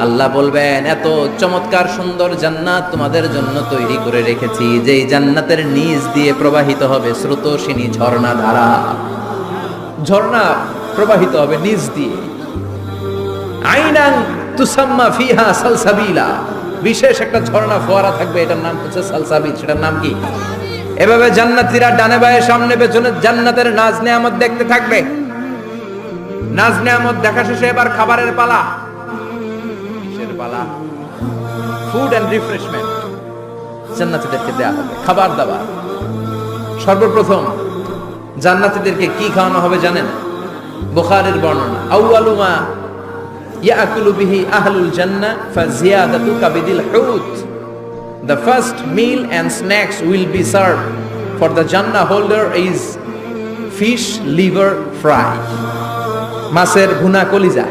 আল্লাহ বলবেন এত চমৎকার সুন্দর জান্নাত তোমাদের জন্য তৈরি করে রেখেছি, যেই জান্নাতের নিচ দিয়ে প্রবাহিত হবে স্রোতস্বিনী ঝর্ণা ধারা। ঝর্ণা প্রবাহিত হবে নিচ দিয়ে। আইনান তুসাম্মা ফিহা সালসাবিলা, বিশেষ একটা ঝর্ণা ফোয়ারা থাকবে, এটার নাম হচ্ছে সালসাবিল। সেটার নাম কি? এভাবে জান্নাতীরা ডানে বায়ে সামনে পেছনে জান্নাতের নাজ নেয়ামত দেখতে থাকবে। নাজ নেয়ামত দেখা শেষে এবার খাবারের পালা। কিসের পালা? ফুড এন্ড রিফ্রেশমেন্ট জান্নাতীদেরকে দেয়া হবে, খাবার দাবার। সর্বপ্রথম জান্নাতীদেরকে কি খাওয়ানো হবে জানেন? বুখারীর বর্ণনা, আউয়ালু মা ইয়াকুলু বিহি আহলুল জান্নাহ ফাজিয়াদাতু কাবিদিল হুত। The first meal and snacks will be served for the Jannah holder is fish liver fry, মাছের ভুনা কলিজা।